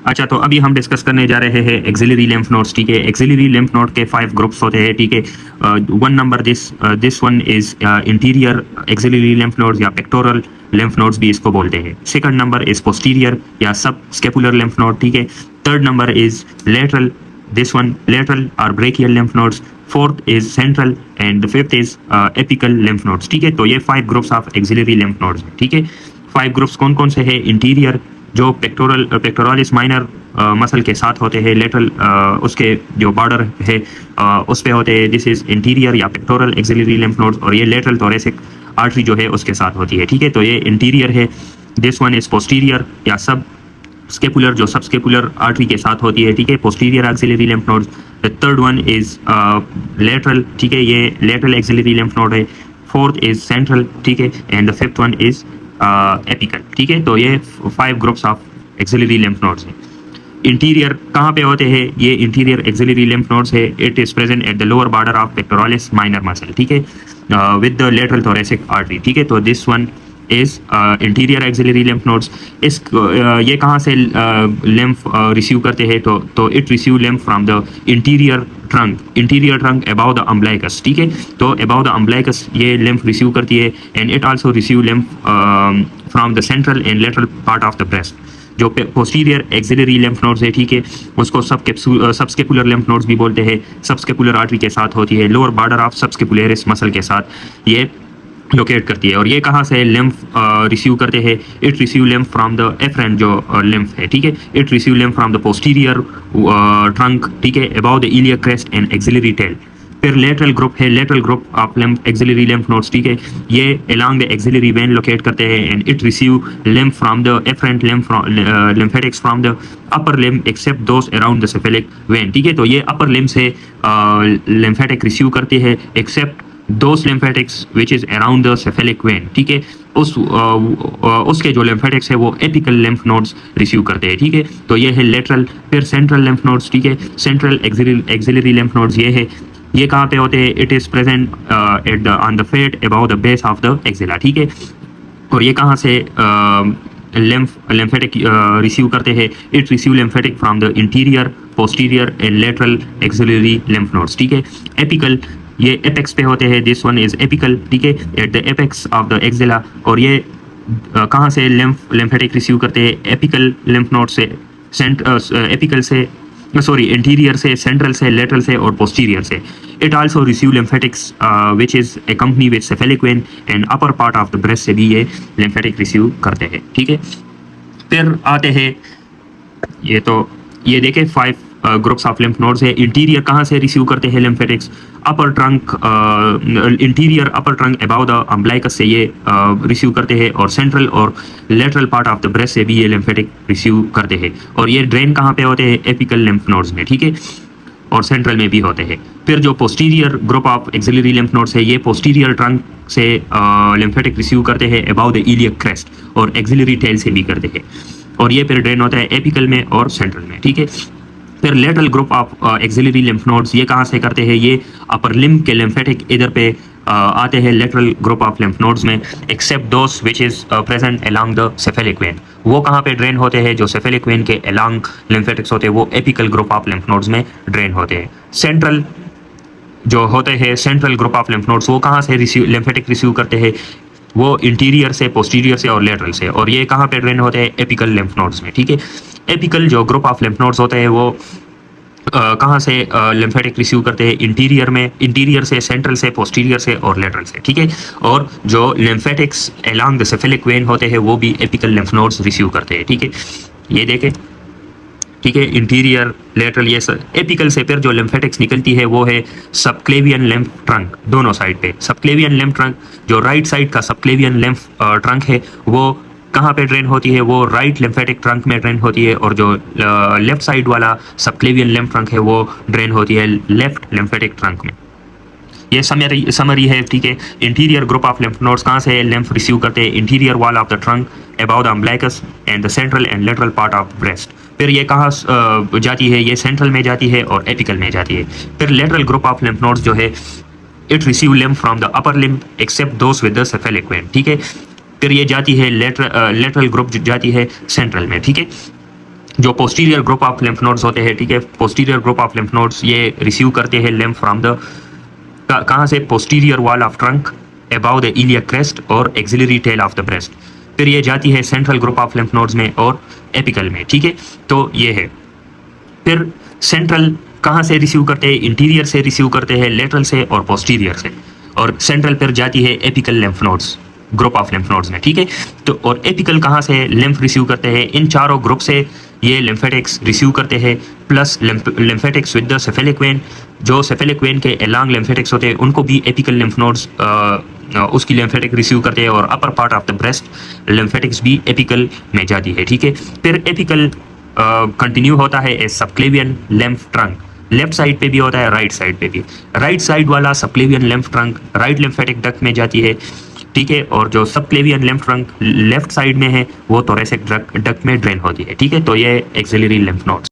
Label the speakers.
Speaker 1: अच्छा, तो अभी हम डिस्कस करने जा रहे हैं एक्सिलरी लिम्फ नोड्स, ठीक है। एक्सिलरी लिम्फ नोड के 5 ग्रुप्स होते हैं, ठीक है। One number this one is interior axillary lymph nodes या पेक्टोरल लिम्फ नोड्स भी इसको बोलते हैं। सेकंड नंबर इज पोस्टीरियर या सब स्केपुलर लिम्फ नोड, ठीक है। Third number is lateral, this one lateral और brachial lymph nodes. Fourth is central and the fifth is apical lymph nodes, ठीक है। तो ये 5 groups of axillary lymph nodes हैं, ठीक है। 5 ग्रुप्स कौन कौन से हैं? इंटीरियर जो पेक्टोरलिस माइनर मसल के साथ होते हैं, लेटरल उसके जो बॉर्डर है उस पे होते हैं, दिस इज इंटीरियर या पेक्टोरल एक्सिलरी लिम्फ नोड्स। और ये लेटरल थोरेसिक आर्टरी जो है उसके साथ होती है, ठीक है। तो ये इंटीरियर है। दिस वन इज पोस्टीरियर या सब स्केपुलर जो सब स्केपुलर आर्टरी के साथ होती है, ठीक है, posterior axillary lymph nodes. The third one is lateral, ठीक है, ये लेटरल एक्सिलरी लिम्फ नोड है। फोर्थ इज सेंट्रल, ठीक है, and the fifth one is apical, ठीक है। तो ये 5 groups of axillary lymph nodes हैं। इंटीरियर कहाँ पे होते हैं? ये इंटीरियर एक्सिलरी लिम्फ नोड्स है। It is present at the lower border of pectoralis minor muscle, ठीक है, with the lateral thoracic artery, ठीक है। तो this one is interior axillary lymph nodes. इस ये कहाँ से लिम्फ रिसीव करते हैं? तो it receive lymph from the interior trunk above the umbilicus, ठीक है। तो अबाउ द अम्बलाइकस ये लिम्फ रिसीव करती है and it also receive lymph from the central and lateral part of the breast. जो पोस्टीरियर एक्सिलरी लिम्फ नोड्स है, ठीक है, उसको सबस्केपुलर लिम्फ नोड्स भी बोलते हैं। सबस्केपुलर आर्टरी के साथ होती है, lower border of subscapularis muscle के साथ ये लोकेट करती है। और ये कहाँ से लिम्फ रिसीव करते हैं? It receive lymph from the afferent जो लिम्फ है, ठीक है। It receive lymph from the posterior trunk, ठीक है, above the iliac crest and axillary tail. फिर लेटरल ग्रुप है, lateral group of lymph axillary lymph nodes, ठीक है, ये along the axillary vein locate करते हैं and it receive lymph from the afferent lymphatics from the upper limb except those around the cephalic vein, ठीक है। तो ये अपर लिम्ब से लिम्फेटिक रिसीव करते हैं except those lymphatics which is around the cephalic vein, ठीक है। उसके जो लिम्फेटिक्स है वो एपिकल लिम्फ नोड्स रिसीव करते हैं, ठीक है। तो ये है लेटरल। फिर सेंट्रल लिम्फ नोड्स, ठीक है, सेंट्रल एक्सिलरी लिम्फ नोड्स ये है। ये कहाँ पे होते हैं? It is present at the on the fat above the base of the axilla, ठीक है। और ये कहाँ से लिम्फेटिक रिसीव करते हैं? It receive lymphatic from the interior, posterior and lateral axillary lymph nodes, ठीक है। एपिकल ये एपेक्स पे होते हैं, दिस वन इज एपिकल, ठीक है, at the apex of the axilla. और ये कहाँ से लिम्फेटिक रिसीव करते हैं? एपिकल लिम्फ नोड से, एपिकल से सॉरी इंटीरियर से, सेंट्रल से, लेटरल से और पोस्टीरियर से। It also receive lymphatics which is accompany with cephalic vein and upper part of the breast से भी ये लिम्फेटिक रिसीव करते हैं, ठीक है। फिर आते हैं ये देखें 5 ग्रुप्स ऑफ लिम्फ नोड्स है। इंटीरियर कहाँ से रिसीव करते हैं lymphatics? Upper trunk, interior upper trunk above the umbilicus से ये रिसीव करते हैं और सेंट्रल और lateral part of the breast से भी ये लिम्फेटिक रिसीव करते हैं। और ये ड्रेन कहाँ पे होते हैं? एपिकल लिम्फ नोड्स में, ठीक है, और सेंट्रल में भी होते हैं। फिर जो posterior group of axillary lymph nodes है, ये पोस्टीरियर ट्रंक से लिम्फेटिक रिसीव करते हैं अबाउ द इलियक क्रेस्ट और एक्सिलरी टेल से भी करते हैं। और ये फिर ड्रेन होता है एपिकल में और सेंट्रल में, ठीक है। फिर lateral group of axillary lymph nodes ये कहाँ से करते हैं? ये अपर लिम्ब के लिम्फेटिक इधर पे आते हैं lateral group of lymph nodes में except those which is present along the cephalic vein. वो कहाँ पे ड्रेन होते हैं? जो सेफेलिक वेन के अलोंग लिम्फेटिक्स होते हैं वो apical group of lymph nodes में ड्रेन होते हैं। सेंट्रल जो होते हैं central group of lymph nodes वो कहाँ से लिम्फेटिक रिसीव करते हैं? वो इंटीरियर से, पोस्टीरियर से और लेटरल से। और ये कहाँ पे ड्रेन होते हैं? एपिकल लिम्फ नोड्स में, ठीक है। एपिकल जो ग्रुप ऑफ लिम्फ नोड्स होते हैं वो कहाँ से लिम्फेटिक रिसीव करते हैं? इंटीरियर में, इंटीरियर से, सेंट्रल से, पोस्टीरियर से और लेटरल से, ठीक है। और जो lymphatics along the cephalic when होते हैं वो भी एपिकल लिम्फ नोड्स रिसीव करते हैं, ठीक है। ये देखें, ठीक है, इंटीरियर, लेटरल, ये एपिकल से फिर जो लिम्फेटिक्स निकलती है वो है सबक्लेवियन लिम्फ ट्रंक, दोनों साइड पे। सबक्लेवियन लिम्फ ट्रंक जो राइट साइड का सबक्लेवियन लिम्फ ट्रंक है वो कहाँ पे ड्रेन होती है? वो राइट लिम्फेटिक ट्रंक में ड्रेन होती है। और जो लेफ्ट साइड वाला सबक्लेवियन लिम्फ ट्रंक है वो ड्रेन होती है लेफ्ट लिम्फेटिक ट्रंक में। ये समरी है, ठीक है। Interior group of lymph nodes कहाँ से लिम्फ रिसीव करते हैं? Interior wall of the trunk above the umbilicus and the central and lateral part of breast. फिर ये कहाँ जाती है? ये सेंट्रल में जाती है और एपिकल में जाती है। फिर lateral group of lymph nodes जो है it receive lymph from the upper limb except those with the cephalic vein, ठीक है। फिर ये जाती है लेटरल ग्रुप जाती है सेंट्रल में, ठीक है। जो posterior group of lymph nodes होते हैं, ठीक है, posterior group of lymph nodes ये रिसीव करते हैं लिम्फ फ्रॉम द कहाँ से, posterior wall of trunk above the iliac crest और axillary tail of the breast. फिर ये जाती है central group of lymph nodes में और एपिकल में, ठीक है। तो ये है। फिर सेंट्रल कहाँ से रिसीव करते हैं, इंटीरियर से रिसीव करते हैं, लेटरल से और पोस्टीरियर से, और सेंट्रल फिर जाती है apical lymph nodes group of lymph nodes में, ठीक है। तो और एपिकल कहाँ से लिम्फ रिसीव करते हैं, इन चारों ग्रुप से ये लिम्फेटिक्स रिसीव करते हैं, plus lymphatics with the cephalic when. जो सेफेलिक वेन के एलॉन्ग लिम्फेटिक्स होते हैं उनको भी एपिकल लिम्फ नोड्स उसकी लिम्फेटिक रिसीव करते हैं, और upper part of the breast lymphatics भी एपिकल में जाती है, ठीक है। फिर एपिकल कंटिन्यू होता है a subclavian lymph trunk, left side पे भी होता है, राइट साइड पे भी। राइट साइड वाला subclavian lymph trunk right lymphatic duct में जाती है, ठीक है, और जो subclavian lymph trunk left side में है वो थोरेसिक डक्ट में ड्रेन होती है, ठीक है। तो ये एक्सिलरी लिम्फ नोड्स।